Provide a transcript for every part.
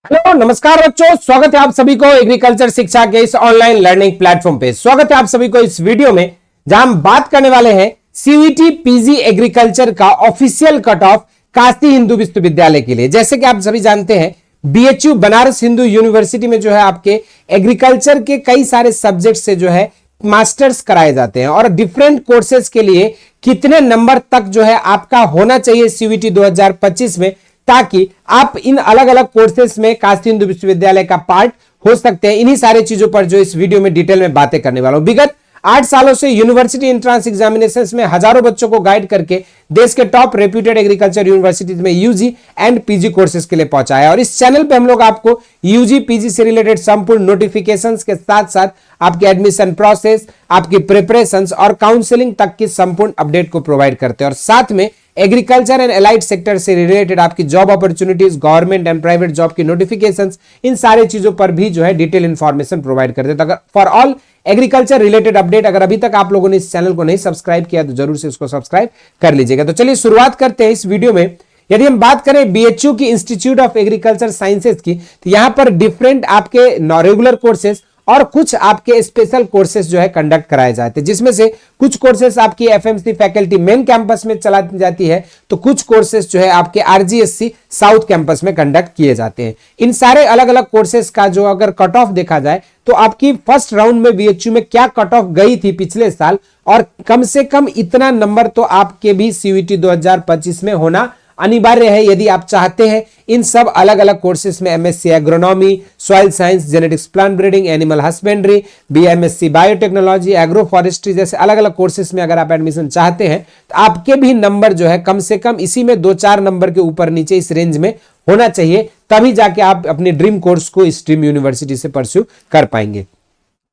Hello नमस्कार बच्चों, स्वागत है आप सभी को एग्रीकल्चर शिक्षा के इस ऑनलाइन लर्निंग प्लेटफॉर्म पे। स्वागत है आप सभी को इस वीडियो में जहां हम बात करने वाले हैं सीयूईटी पीजी एग्रीकल्चर का official cut off Kashi Hindu विश्वविद्यालय के लिए। जैसे कि आप सभी जानते हैं बीएचयू बनारस हिंदू यूनिवर्सिटी में जो है आपके एग्रीकल्चर के कई सारे सब्जेक्ट से जो है मास्टर्स कराए जाते हैं और डिफरेंट कोर्सेज के लिए कितने नंबर तक जो है आपका होना चाहिए सीयूईटी 2025 में, ताकि आप इन अलग अलग कोर्सेस में काशी हिंदू विश्वविद्यालय का पार्ट हो सकते हैं। इन्हीं सारी चीजों पर जो इस वीडियो में डिटेल में बातें करने वाला हूं। विगत 8 सालों से यूनिवर्सिटी एंट्रेंस एग्जामिनेशंस में हजारों बच्चों को गाइड करके देश के टॉप रेप्यूटेड एग्रीकल्चर यूनिवर्सिटीज में यूजी एंड पीजी कोर्सेज के लिए पहुंचाया। और इस चैनल पे हम लोग आपको यूजी पीजी से रिलेटेड संपूर्ण नोटिफिकेशंस के साथ साथ आपके एडमिशन प्रोसेस, आपकी प्रिपरेशंस और काउंसलिंग तक की संपूर्ण अपडेट को प्रोवाइड करते हैं। और साथ में एग्रीकल्चर एंड एलाइड सेक्टर से रिलेटेड आपकी job opportunities, government and private job की नोटिफिकेशंस, इन सारे चीजों पर भी जो है डिटेल इंफॉर्मेशन प्रोवाइड करते हैं। तो अगर for all agriculture related update अगर अभी तक आप लोगों ने इस चैनल को नहीं सब्सक्राइब किया तो जरूर से इसको सब्सक्राइब कर लीजिएगा। तो चलिए शुरुआत करते हैं इस वीडियो में। यदि हम बात करें बीएचयू की इंस्टीट्यूट ऑफ एग्रीकल्चर साइंसेज की, तो यहां पर डिफरेंट आपके रेगुलर कोर्सेज और कुछ आपके स्पेशल कोर्सेज जो है कंडक्ट कराए जाते हैं, जिसमें से कुछ कोर्सेज आपकी एफएमसी फैकल्टी मेन कैंपस में चलाई जाती है, तो कुछ कोर्सेज जो है आपके आरजीएससी साउथ कैंपस में कंडक्ट किए जाते हैं। इन सारे अलग अलग कोर्सेज का जो अगर कट ऑफ देखा जाए तो आपकी फर्स्ट राउंड में बीएचयू में क्या कट ऑफ गई थी पिछले साल, और कम से कम इतना नंबर तो आपके भी सीयूईटी 2025 में होना अनिवार्य है यदि आप चाहते हैं इन सब अलग अलग कोर्सेज में MSc agronomy, soil science, genetics, plant breeding, animal husbandry, BMSc biotechnology, agro forestry जैसे अलग अलग कोर्सेज में अगर आप एडमिशन चाहते हैं तो आपके भी नंबर जो है कम से कम इसी में 2-4 नंबर के ऊपर नीचे इस रेंज में होना चाहिए, तभी जाके आप अपने ड्रीम कोर्स को इस ड्रीम यूनिवर्सिटी से परस्यू कर पाएंगे।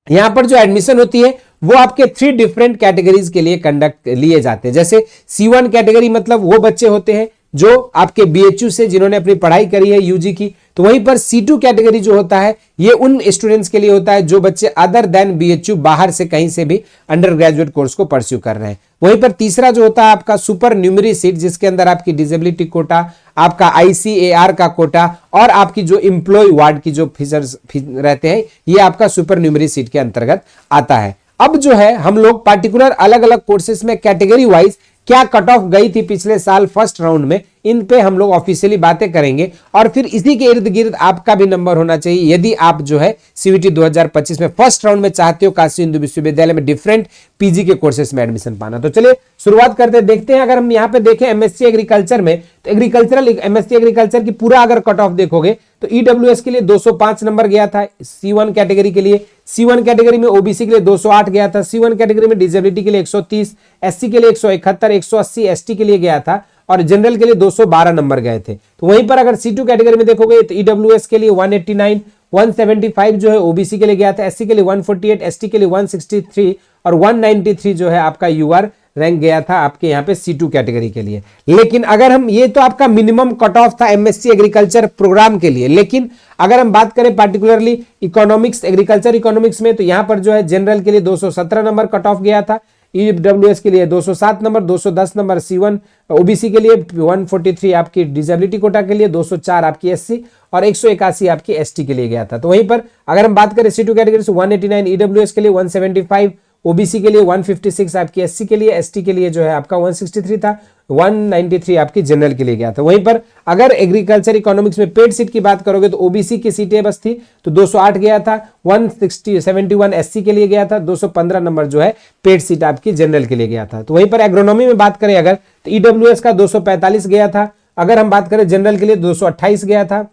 यहां पर जो एडमिशन होती है वो आपके 3 डिफरेंट कैटेगरीज के लिए कंडक्ट लिए जाते हैं। जैसे C1 कैटेगरी मतलब वो बच्चे होते हैं जो आपके बीएचयू से जिन्होंने अपनी पढ़ाई करी है यूजी की, तो वहीं पर C2 कैटेगरी जो होता है ये उन स्टूडेंट्स के लिए होता है जो बच्चे अदर देन बीएचयू बाहर से कहीं से भी अंडर ग्रेजुएट कोर्स को परस्यू कर रहे हैं। वहीं पर तीसरा जो होता है आपका सुपर न्यूमरी सीट, जिसके अंदर आपकी डिसेबिलिटी कोटा, आपका आईसीएआर का कोटा और आपकी जो एम्प्लॉय वार्ड की जो फीचर्स रहते हैं ये आपका सुपर न्यूमरी सीट के अंतर्गत आता है। अब जो है हम लोग पार्टिकुलर अलग अलग कोर्सेज में कैटेगरी वाइज क्या कट ऑफ गई थी पिछले साल फर्स्ट राउंड में, इन पे हम लोग ऑफिशियली बातें करेंगे और फिर इसी के इर्द गिर्द आपका भी नंबर होना चाहिए यदि आप जो है सीयूईटी 2025 में फर्स्ट राउंड में चाहते हो काशी हिंदू विश्वविद्यालय में डिफरेंट पीजी के कोर्सेज में एडमिशन पाना। तो चलिए शुरुआत करते हैं, देखते हैं। अगर हम यहाँ पे देखें एमएससी एग्रीकल्चर में, तो एग्रीकल्चरल एमएससी एग्रीकल्चर की पूरा अगर कट ऑफ देखोगे तो ईडब्ल्यूएस के लिए 205 नंबर गया था C1 कैटेगरी के लिए, C1 कैटेगरी में ओबीसी के लिए 208 गया था, C1 कैटेगरी में डिसेबिलिटी के लिए 130, एससी के लिए 171, 180 एसटी के लिए गया था और जनरल के लिए 212 नंबर गए थे। तो वहीं पर अगर C2 कैटेगरी में देखोगे तो ईडब्ल्यूएस के लिए 189, 175 जो है ओबीसी के लिए गया था, एससी के लिए 148, एसटी के लिए 163 और 193 जो है आपका यूआर रैंक गया था आपके यहाँ पे C2 कैटेगरी के लिए। लेकिन अगर हम, ये तो आपका मिनिमम कट ऑफ था एमएससी एग्रीकल्चर प्रोग्राम के लिए, लेकिन अगर हम बात करें पार्टिकुलरली इकोनॉमिक्स, एग्रीकल्चर इकोनॉमिक्स में, तो यहाँ पर जो है जनरल के लिए 217 नंबर कट ऑफ गया था, ईडब्ल्यूएस के लिए 207 नंबर, 210 नंबर C1 ओबीसी के लिए, 143 आपकी डिसेबिलिटी कोटा के लिए, 204 आपकी एससी और 181 आपकी एसटी के लिए गया था। तो वहीं पर अगर हम बात करें C2 कैटेगरी से 189 ईडब्ल्यूएस के लिए, 175 ओबीसी के लिए, 156 आपकी एससी के लिए, एसटी के लिए जो है आपका 163 था, 193 आपकी जनरल के लिए गया था। वहीं पर अगर एग्रीकल्चर इकोनॉमिक्स में पेड सीट की बात करोगे तो ओबीसी की सीटें बस थी तो 208 गया था, 171 एससी के लिए गया था, 215 नंबर जो है पेड सीट आपकी जनरल के लिए गया था। तो वहीं पर एग्रोनॉमी में बात करें अगर तो ईडब्ल्यूएस का 245 गया था, अगर हम बात करें जनरल के लिए 228 गया था,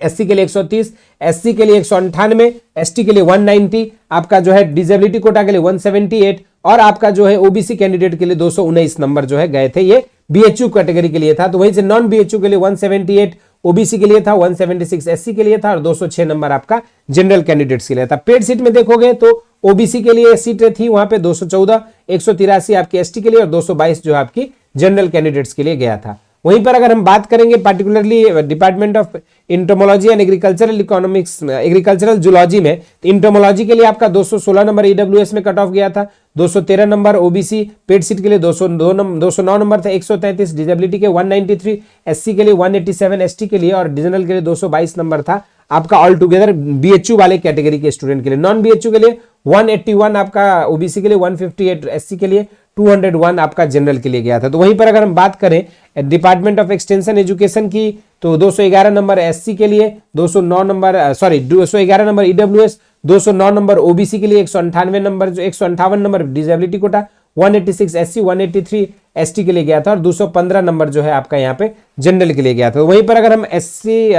एससी के लिए 130, एससी के लिए 198, एसटी के लिए 190, आपका जो है डिसेबिलिटी कोटा के लिए 178 और आपका जो है ओबीसी कैंडिडेट के लिए 219 नंबर जो है गए थे, ये बीएचयू कैटेगरी के लिए था। तो वहीं से नॉन बीएचयू के लिए 178 ओबीसी के लिए था, 176 एससी के लिए था और 206 नंबर आपका जनरल कैंडिडेट्स के लिए था। पेड सीट में देखोगे तो ओबीसी के लिए सीटें थी वहां पे 214, 183 आपकी एसटी के लिए और 222 जो आपकी जनरल कैंडिडेट्स के लिए गया था। वहीं पर अगर हम बात करेंगे particularly department of entomology and agricultural economics, agricultural zoology में, तो इंटोमोलॉजी के लिए आपका 216 नंबर ईडब्ल्यूएस में कट ऑफ गया था, 213 नंबर ओबीसी पेड सीट के लिए 209 नंबर था, 133 डिजेबिलिटी के 193, एससी के लिए 187, एसटी के लिए और जनरल के लिए 222 नंबर था आपका ऑल टुगेदर बीएचयू वाले कैटेगरी के स्टूडेंट के लिए। नॉन बीएचयू के लिए 181 आपका, ओबीसी के लिए 158, एससी के लिए 201 आपका जनरल के लिए गया था। तो वहीं पर अगर हम बात करें डिपार्टमेंट ऑफ एक्सटेंशन एजुकेशन की, तो 211 नंबर एससी के लिए, 209 number 211 number EWS, 209 number OBC के लिए, 198 नंबर, जो 158 number disability quota, 186 SC, 183 ST के लिए गया था और 215 नंबर जो है आपका यहाँ पे जनरल के लिए गया था। वहीं पर अगर हम एससी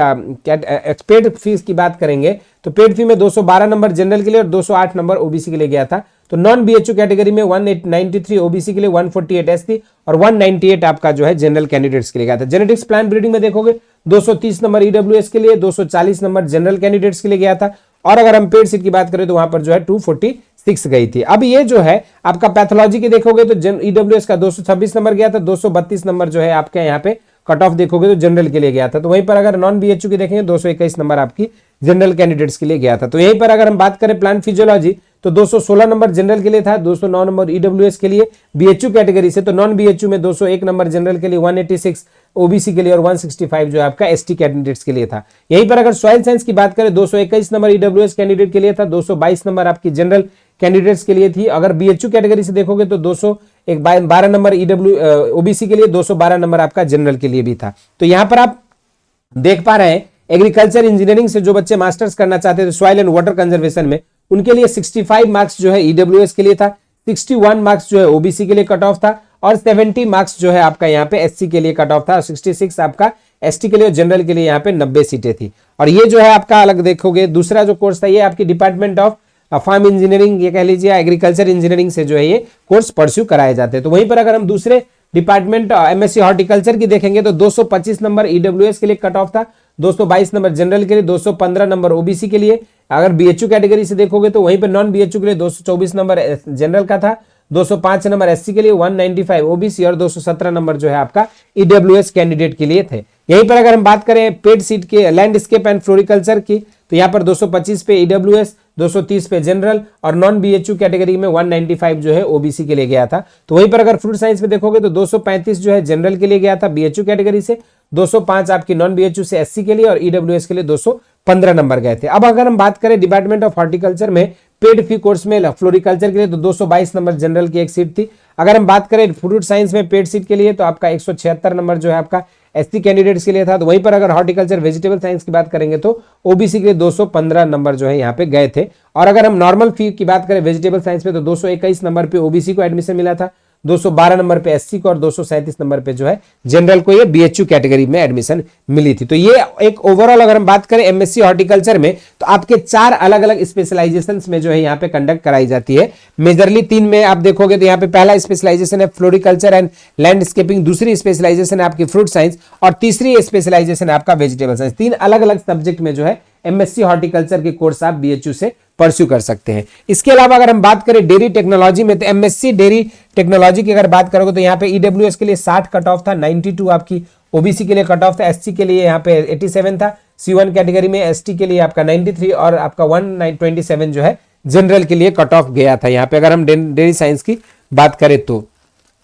पेड फीस की बात करेंगे तो पेड फी में 212 नंबर जनरल के लिए और 208 नंबर ओबीसी के लिए गया था। तो नॉन बीएचयू कैटेगरी में 193 ओबीसी के लिए, 148 एससी और 198 आपका जो है जनरल कैंडिडेट्स के लिए गया था। जेनेटिक्स प्लांट ब्रीडिंग में देखोगे 230 नंबर ईडब्ल्यूएस के लिए, 240 नंबर जनरल कैंडिडेट्स के लिए गया था और अगर हम पेड सीट की बात करें तो वहां पर जो है 246 गई थी। अब ये जो है आपका पैथोलॉजी के देखोगे तो ईडब्ल्यूएस का 226 नंबर गया था, 232 नंबर जो है आपके यहाँ पे कट ऑफ देखोगे तो जनरल के लिए गया था। तो वहीं पर अगर नॉन बीएचयू की देखेंगे 221 नंबर आपकी जनरल कैंडिडेट्स के लिए गया था। तो यहीं पर अगर हम बात करें प्लांट फिजियोलॉजी तो 216 नंबर जनरल के लिए था, 209 नंबर ईडब्ल्यूएस के लिए बीएचयू कैटेगरी से, तो नॉन बीएचयू में 201 नंबर जनरल के लिए, 186 ओबीसी के लिए और 165 जो है आपका एसटी कैंडिडेट्स के लिए था। यहीं पर अगर सॉइल साइंस की बात करें 221 नंबर ईडब्ल्यूएस कैंडिडेट के लिए था, 222 नंबर आपकी जनरल कैंडिडेट्स के लिए थी। अगर बीएचयू कैटेगरी से देखोगे तो 212 नंबर ओबीसी के लिए, 212 नंबर आपका जनरल के लिए भी था। तो यहां पर आप देख पा रहे हैं एग्रीकल्चर इंजीनियरिंग से जो बच्चे मास्टर्स करना चाहते थे सॉइल एंड वाटर कंजर्वेशन में, उनके लिए 65 मार्क्स जो है ईडब्ल्यूएस के लिए था, 61 मार्क्स जो है ओबीसी के लिए कट ऑफ था और 70 मार्क्स जो है आपका यहाँ पे एससी के लिए कट ऑफ था, 66 आपका एसटी के लिए और जनरल के लिए यहाँ पे 90 सीटें थी। और ये जो है आपका अलग देखोगे दूसरा जो कोर्स था ये आपकी डिपार्टमेंट ऑफ फार्म इंजीनियरिंग ये कह लीजिए एग्रीकल्चर इंजीनियरिंग से जो है ये कोर्स परस्यू कराए जाते हैं। तो वहीं पर अगर हम दूसरे डिपार्टमेंट एमएससी हॉर्टिकल्चर की देखेंगे तो 225 नंबर ईडब्ल्यूएस के लिए कट ऑफ था, 222 नंबर जनरल के लिए, 215 नंबर ओबीसी के लिए। अगर बीएचयू कैटेगरी से देखोगे तो वहीं पर नॉन बीएचयू के लिए 224 नंबर जनरल का था, 205 नंबर एससी के लिए, 195 ओबीसी और 217 नंबर जो है आपका ईडब्ल्यूएस कैंडिडेट के लिए थे। यहीं पर अगर हम बात करें पेड सीट के लैंडस्केप एंड फ्लोरिकल्चर की तो यहाँ पर 225 पे ईडब्ल्यूएस, 230 पे जनरल और नॉन बीएचयू कैटेगरी में 195 जो है ओबीसी के लिए गया था। तो वहीं पर अगर फ्रूट साइंस में देखोगे तो 235 जो है जनरल के लिए गया था बीएचयू कैटेगरी से, 205 आपकी नॉन बीएचयू से एससी के लिए और ईडब्ल्यूएस के लिए 215 नंबर गए थे। अब अगर हम बात करें डिपार्टमेंट ऑफ हॉर्टिकल्चर में पेड फी कोर्स में फ्लोरिकल्चर के लिए तो 222 नंबर जनरल की एक सीट थी। अगर हम बात करें फ्रूट साइंस में पेड सीट के लिए तो आपका 176 नंबर जो है आपका एससी कैंडिडेट्स के लिए था। तो वहीं पर अगर हॉर्टिकल्चर वेजिटेबल साइंस की बात करेंगे तो ओबीसी के लिए 215 नंबर जो है यहाँ पे गए थे। और अगर हम नॉर्मल फी की बात करें वेजिटेबल साइंस में तो 221 नंबर पे ओबीसी को एडमिशन मिला था, 212 नंबर पे एससी को और 237 नंबर पे जो है जनरल को ये बीएचयू कैटेगरी में एडमिशन मिली थी। तो ये एक ओवरऑल अगर हम बात करें एमएससी हॉर्टिकल्चर में तो आपके 4 अलग अलग स्पेशलाइजेशंस में जो है यहाँ पे कंडक्ट कराई जाती है। मेजरली 3 में आप देखोगे तो यहाँ पे पहला स्पेशलाइजेशन है फ्लोरिकल्चर एंड लैंडस्केपिंग, दूसरी स्पेशलाइजेशन है आपकी फ्रूट साइंस और तीसरी स्पेशलाइजेशन है आपका वेजिटेबल साइंस। 3 अलग अलग सब्जेक्ट में जो है एमएससी हॉर्टिकल्चर के कोर्स आप बीएचयू से परस्यू कर सकते हैं। इसके अलावा अगर हम बात करें डेयरी टेक्नोलॉजी में तो एमएससी डेयरी टेक्नोलॉजी की अगर बात करोगे तो यहाँ पे ईडब्ल्यूएस के लिए 60 कट ऑफ था, 92 आपकी ओबीसी के लिए कट ऑफ था, एससी के लिए यहाँ पे 87 था, C1 कैटेगरी में एसटी के लिए आपका 93 और आपका 127 जो है जनरल के लिए कट ऑफ गया था यहाँ पे अगर हम डेयरी साइंस की बात करें तो।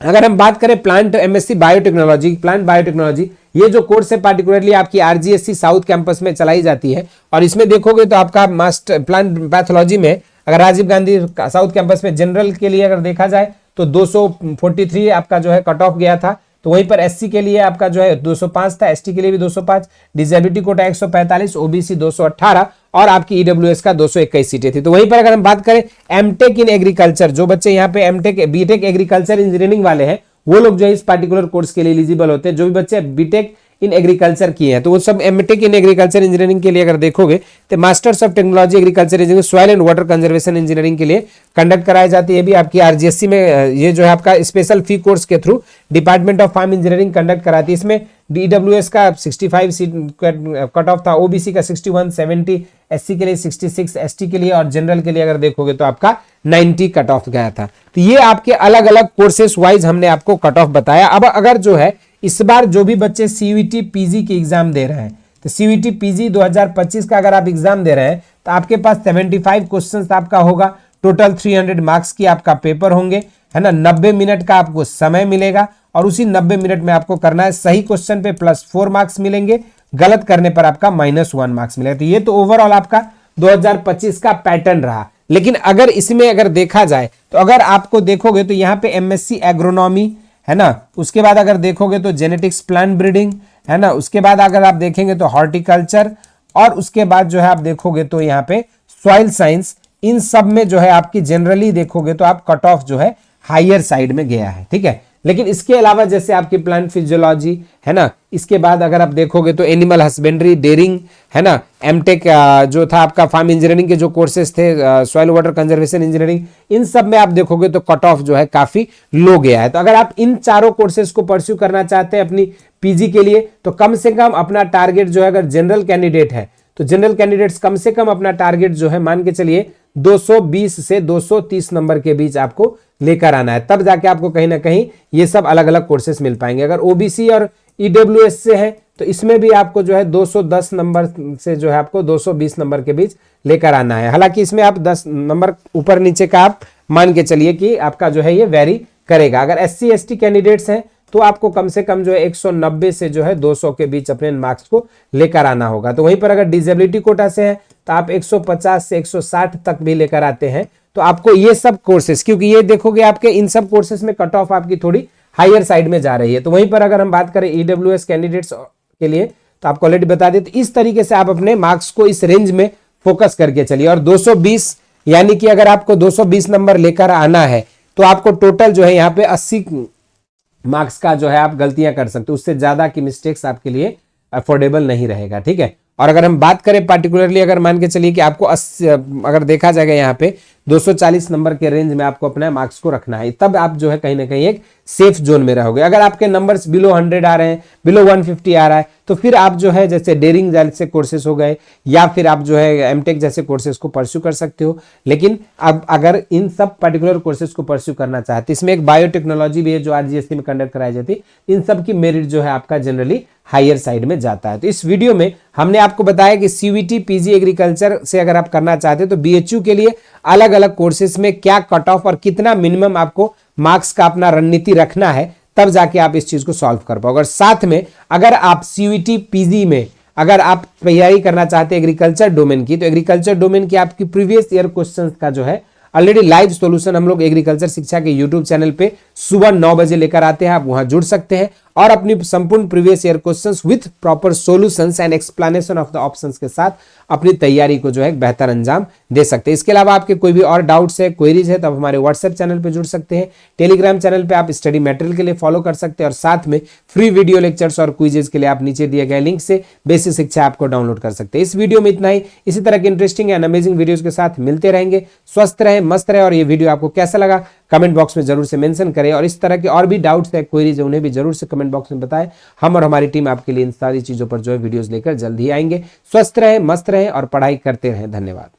अगर हम बात करें plant MSc biotechnology, plant biotechnology ये जो कोर्स है पार्टिकुलरली आपकी आरजीएससी साउथ कैंपस में चलाई जाती है और इसमें देखोगे तो आपका मास्टर प्लांट पैथोलॉजी में अगर राजीव गांधी साउथ कैंपस में जनरल के लिए अगर देखा जाए तो 243 आपका जो है कट ऑफ गया था। तो वहीं पर एससी के लिए आपका जो है 205 था, एसटी के लिए भी 205, डिसेबिलिटी कोटा 145, ओबीसी 218 और आपकी ईडब्ल्यूएस का 221 सीटें थी। तो वहीं पर अगर हम बात करें एमटेक इन एग्रीकल्चर, जो बच्चे यहाँ पे एमटेक बीटेक एग्रीकल्चर इंजीनियरिंग वाले हैं वो लोग जो है इस पार्टिकुलर कोर्स के लिए एलिजिबल होते हैं। जो भी बच्चे बीटेक इन एग्रीकल्चर किए हैं तो वो सब एमटेक इन एग्रीकल्चर इंजीनियरिंग के लिए अगर देखोगे तो masters of technology agriculture engineering soil and water conservation engineering के लिए कंडक्ट कराई जाती है। भी आपकी आरजीएससी में ये जो है आपका स्पेशल फी कोर्स के through department of farm engineering conduct कराती है। इसमें डीडब्ल्यूएस का 65 सीट कट ऑफ था, ओबीसी का 61, 70, एससी के लिए 66, एसटी के लिए और जनरल के लिए अगर देखोगे तो आपका 90 कट ऑफ गया था। तो ये आपके अलग अलग कोर्सेस वाइज हमने आपको कट ऑफ बताया। अब अगर जो है इस बार जो भी बच्चे सीयूईटी पीजी की एग्जाम दे रहे हैं, तो सीयूईटी पीजी 2025 का अगर आप एग्जाम दे रहे हैं तो आपके पास 75 क्वेश्चंस आपका होगा। टोटल 300 मार्क्स की आपका पेपर होंगे, है ना। 90 मिनट का आपको समय मिलेगा और उसी 90 मिनट में आपको करना है सही क्वेश्चन पे +4 मार्क्स मिलेंगे, गलत करने पर आपका -1 मार्क्स मिलेगा। तो ये तो ओवरऑल आपका 2025 का पैटर्न रहा। लेकिन अगर इसमें अगर देखा जाए तो अगर आपको देखोगे तो यहाँ पे एमएससी एग्रोनॉमी, है ना, उसके बाद अगर देखोगे तो जेनेटिक्स प्लांट ब्रीडिंग, है ना, उसके बाद अगर आप देखेंगे तो हॉर्टिकल्चर, और उसके बाद जो है आप देखोगे तो यहाँ पे सॉइल साइंस, इन सब में जो है आपकी जनरली देखोगे तो आप कट ऑफ जो है हायर साइड में गया है, ठीक है। लेकिन इसके अलावा जैसे आपकी प्लांट फिजियोलॉजी, है ना, इसके बाद अगर आप देखोगे तो एनिमल हस्बेंड्री, डेयरिंग, है ना, एमटेक जो था आपका फार्म इंजीनियरिंग के जो कोर्सेज थे, सॉइल वाटर कंजर्वेशन इंजीनियरिंग, इन सब में आप देखोगे तो कट ऑफ जो है काफी लो गया है। तो अगर आप इन चारों कोर्सेज को परस्यू करना चाहते हैं अपनी पीजी के लिए तो कम से कम अपना टारगेट जो है, अगर जनरल कैंडिडेट है तो जनरल कैंडिडेट्स कम से कम अपना टारगेट जो है मान के चलिए 220 से 230 नंबर के बीच आपको लेकर आना है, तब जाके आपको कहीं ना कहीं ये सब अलग अलग कोर्सेस मिल पाएंगे। अगर ओबीसी और ईडब्ल्यूएस से है तो इसमें भी आपको जो है 210 नंबर से जो है आपको 220 नंबर के बीच लेकर आना है। हालांकि इसमें आप 10 नंबर ऊपर नीचे का आप मान के चलिए कि आपका जो है ये वेरी करेगा। अगर एससी एसटी कैंडिडेट्स हैं तो आपको कम से कम जो है 190 से जो है 200 के बीच अपने मार्क्स को लेकर आना होगा। तो वहीं पर अगर डिसेबिलिटी कोटा से है तो आप 150 से 160 तक भी लेकर आते हैं तो आपको ये सब कोर्सेस, क्योंकि ये देखोगे आपके इन सब कोर्सेस में कट ऑफ आपकी थोड़ी हायर साइड में जा रही है। तो वहीं पर अगर हम बात करें ईडब्ल्यूएस कैंडिडेट्स के लिए तो आपको ऑलरेडी बता दें, तो इस तरीके से आप अपने मार्क्स को इस रेंज में फोकस करके चलिए। और 220 यानी कि अगर आपको 220 नंबर लेकर आना है तो आपको टोटल जो है यहाँ पे 80 मार्क्स का जो है आप गलतियां कर सकते हो, उससे ज्यादा की मिस्टेक्स आपके लिए अफोर्डेबल नहीं रहेगा, ठीक है। और अगर हम बात करें पार्टिकुलरली, अगर मान के चलिए कि आपको 80 अगर देखा जाएगा यहाँ पे 240 नंबर के रेंज में आपको अपना मार्क्स को रखना है, तब आप जो है कहीं ना कहीं एक सेफ जोन में रहोगे। अगर आपके नंबर्स बिलो 100 आ रहे हैं, बिलो 150 आ रहा है, तो फिर आप जो है जैसे डेयरिंग जैसे कोर्सेस हो गए या फिर आप जो है एमटेक जैसे कोर्सेस को परस्यू कर सकते हो। लेकिन अब अगर इन सब पर्टिकुलर कोर्सेस को परस्यू करना चाहते, इसमें एक बायोटेक्नोलॉजी भी है जो आरजीएससी में कंडक्ट कराई जाती है, इन सब की मेरिट जो है आपका जनरली हायर साइड में जाता है। तो इस वीडियो में हमने आपको बताया कि सीयूईटी पीजी एग्रीकल्चर से अगर आप करना चाहते हैं तो बीएचयू के लिए अलग अलग कोर्सेज में क्या कट ऑफ और कितना मिनिमम आपको मार्क्स का अपना रणनीति रखना है, तब जाके आप इस चीज को सॉल्व कर पाओगे। और साथ में अगर आप सीयूईटी पीजी में अगर आप तैयारी करना चाहते हैं एग्रीकल्चर डोमेन की, तो एग्रीकल्चर डोमेन की आपकी प्रीवियस ईयर क्वेश्चंस का जो है ऑलरेडी लाइव सॉल्यूशन हम लोग एग्रीकल्चर शिक्षा के यूट्यूब चैनल पे सुबह 9 बजे लेकर आते हैं। आप वहां जुड़ सकते हैं और अपनी संपूर्ण previous year questions with proper solutions and explanation of the options के साथ अपनी तैयारी को जो है एक बेहतर अंजाम दे सकते हैं। इसके अलावा आपके कोई भी और डाउट्स है, क्वेरीज है, तो आप हमारे व्हाट्सएप चैनल पे जुड़ सकते हैं। टेलीग्राम चैनल पे आप स्टडी मटेरियल के लिए फॉलो कर सकते हैं और साथ में फ्री वीडियो लेक्चर्स और क्विजेस के लिए आप नीचे दिए गए लिंक से बेसिक शिक्षा आपको डाउनलोड कर सकते हैं। इस वीडियो में इतना ही। इसी तरह के इंटरेस्टिंग एंड अमेजिंग वीडियोज के साथ मिलते रहेंगे। स्वस्थ रहे, मस्त रहे। और ये वीडियो आपको कैसा लगा कमेंट बॉक्स में जरूर से मेंशन करें और इस तरह के और भी डाउट्स है, क्वेरीज है, उन्हें भी जरूर से कमेंट बॉक्स में बताएं। हम और हमारी टीम आपके लिए इन सारी चीजों पर जो है वीडियोस लेकर जल्द ही आएंगे। स्वस्थ रहे, मस्त रहे और पढ़ाई करते रहें। धन्यवाद।